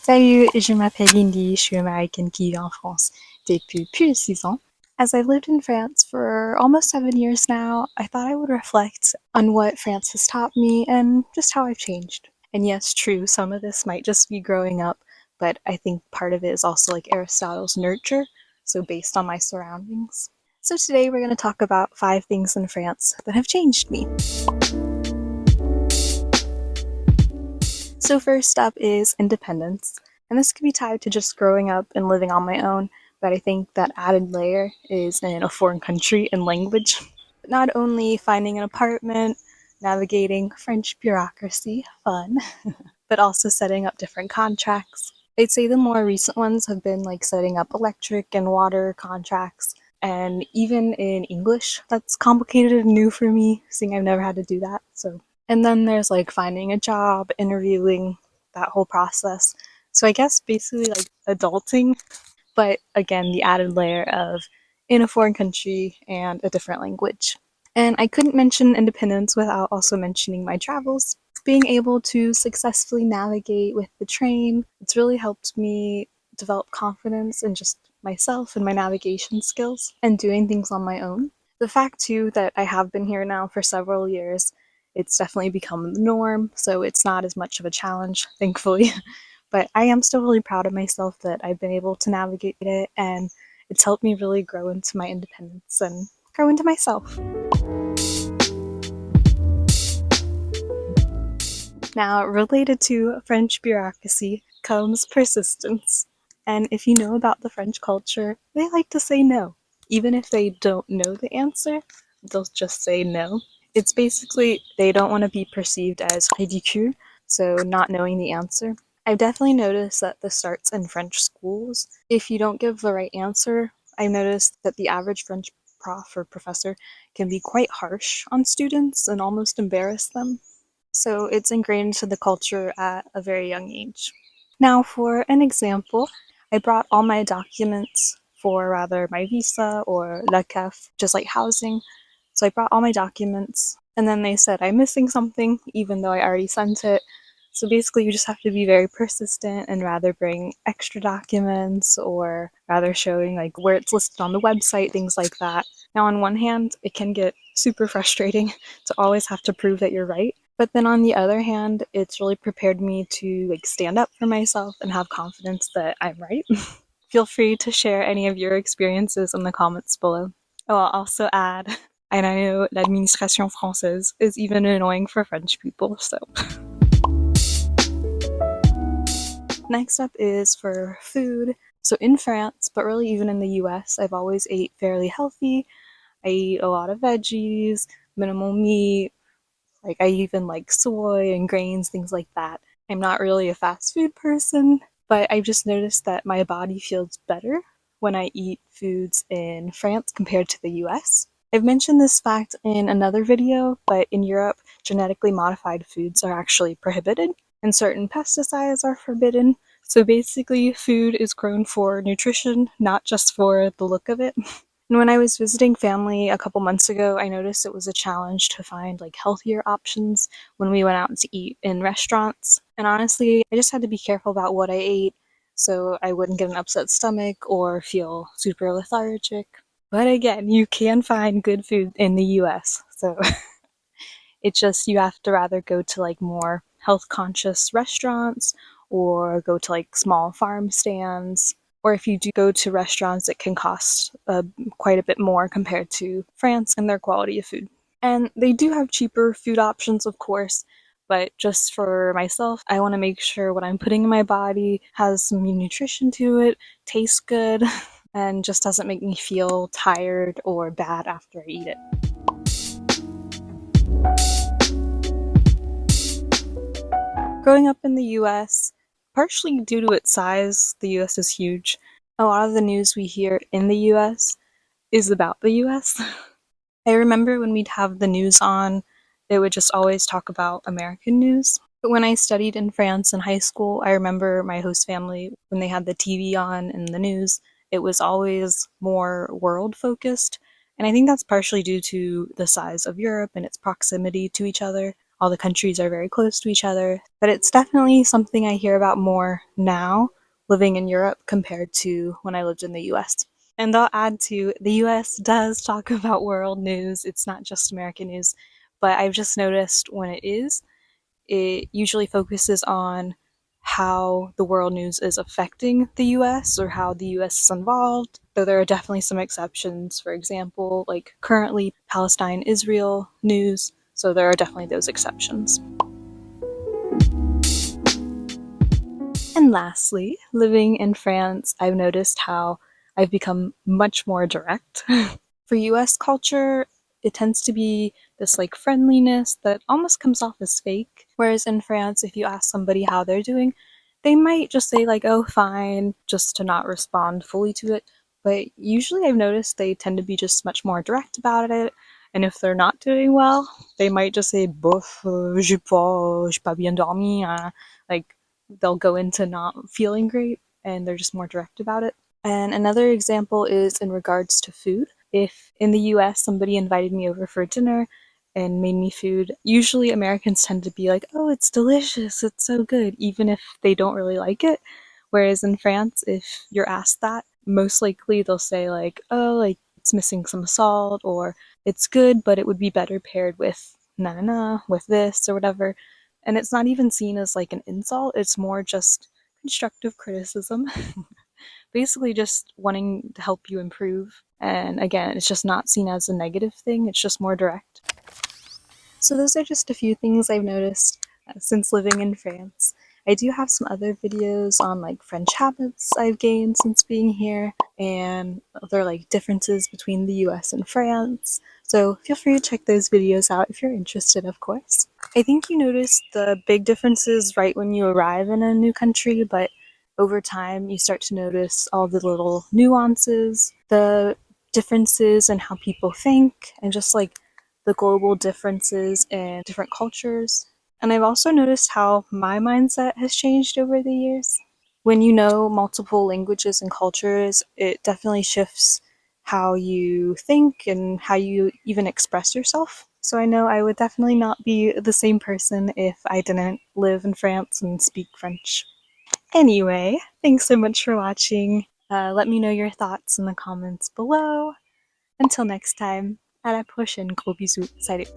Salut, je m'appelle Lindy, je suis American qui vit en France depuis plus de 6 ans. As I've lived in France for almost 7 years now, I thought I would reflect on what France has taught me and just how I've changed. And yes, true, some of this might just be growing up, but I think part of it is also like Aristotle's nurture, so based on my surroundings. So today we're going to talk about 5 things in France that have changed me. So first up is independence, and this could be tied to just growing up and living on my own, but I think that added layer is in a foreign country and language. Not only finding an apartment, navigating French bureaucracy, fun, but also setting up different contracts. I'd say the more recent ones have been like setting up electric and water contracts, and even in English, that's complicated and new for me, seeing I've never had to do that, so. And then there's like finding a job, interviewing, that whole process. So I guess basically like adulting, but again, the added layer of in a foreign country and a different language. And I couldn't mention independence without also mentioning my travels. Being able to successfully navigate with the train, it's really helped me develop confidence in just myself and my navigation skills and doing things on my own. The fact too that I have been here now for several years, it's definitely become the norm, so it's not as much of a challenge, thankfully. But I am still really proud of myself that I've been able to navigate it, and it's helped me really grow into my independence and grow into myself. Now, related to French bureaucracy comes persistence. And if you know about the French culture, they like to say no. Even if they don't know the answer, they'll just say no. It's basically they don't want to be perceived as ridicule, so not knowing the answer. I've definitely noticed that this starts in French schools. If you don't give the right answer, I've noticed that the average French prof or professor can be quite harsh on students and almost embarrass them. So it's ingrained into the culture at a very young age. Now, for an example, I brought all my documents for rather my visa or la CAF, just like housing. So I brought all my documents, and then they said I'm missing something, even though I already sent it. So basically, you just have to be very persistent and rather bring extra documents or rather showing like where it's listed on the website, things like that. Now, on one hand, it can get super frustrating to always have to prove that you're right. But then on the other hand, it's really prepared me to like stand up for myself and have confidence that I'm right. Feel free to share any of your experiences in the comments below. Oh, I'll also add, and I know l'administration française is even annoying for French people, so. Next up is for food. So in France, but really even in the US, I've always ate fairly healthy. I eat a lot of veggies, minimal meat, like I even like soy and grains, things like that. I'm not really a fast food person, but I've just noticed that my body feels better when I eat foods in France compared to the US. I've mentioned this fact in another video, but in Europe, genetically modified foods are actually prohibited, and certain pesticides are forbidden. So basically, food is grown for nutrition, not just for the look of it. And when I was visiting family a couple months ago, I noticed it was a challenge to find like healthier options when we went out to eat in restaurants. And honestly, I just had to be careful about what I ate so I wouldn't get an upset stomach or feel super lethargic. But again, you can find good food in the US, so it's just you have to rather go to like more health conscious restaurants or go to like small farm stands. Or if you do go to restaurants, it can cost quite a bit more compared to France and their quality of food. And they do have cheaper food options, of course, but just for myself, I want to make sure what I'm putting in my body has some nutrition to it, tastes good, and just doesn't make me feel tired or bad after I eat it. Growing up in the US, partially due to its size, the US is huge. A lot of the news we hear in the US is about the US. I remember when we'd have the news on, it would just always talk about American news. But when I studied in France in high school, I remember my host family, when they had the TV on and the news, it was always more world focused. And I think that's partially due to the size of Europe and its proximity to each other. all the countries are very close to each other. But it's definitely something I hear about more now living in Europe compared to when I lived in the US. And I'll add to the US does talk about world news. It's not just American news, but I've just noticed when it usually focuses on how the world news is affecting the US or how the US is involved, though there are definitely some exceptions. For example, like currently Palestine Israel news, so there are definitely those exceptions. And lastly, living in France, I've noticed how I've become much more direct. For US culture, it tends to be this like friendliness that almost comes off as fake. Whereas in France, if you ask somebody how they're doing, they might just say like, oh, fine, just to not respond fully to it. But usually I've noticed they tend to be just much more direct about it. And if they're not doing well, they might just say, bof, j'ai pas bien dormi. Like they'll go into not feeling great and they're just more direct about it. And another example is in regards to food. If in the US somebody invited me over for dinner and made me food, usually Americans tend to be like, oh, it's delicious, it's so good, even if they don't really like it. Whereas in France, if you're asked that, most likely they'll say, like, oh, like it's missing some salt, or it's good, but it would be better paired with na na na, with this, or whatever. And it's not even seen as like an insult, it's more just constructive criticism. Basically just wanting to help you improve. And again, it's just not seen as a negative thing, it's just more direct. So those are just a few things I've noticed since living in France. I do have some other videos on like French habits I've gained since being here and other like differences between the US and France. So feel free to check those videos out if you're interested, of course. I think you notice the big differences right when you arrive in a new country, but over time you start to notice all the little nuances, the differences in how people think, and just like the global differences in different cultures. And I've also noticed how my mindset has changed over the years. When you know multiple languages and cultures, it definitely shifts how you think and how you even express yourself. So I know I would definitely not be the same person if I didn't live in France and speak French. Anyway, thanks so much for watching. Let me know your thoughts in the comments below. Until next time, à la prochaine, gros bisous, salut!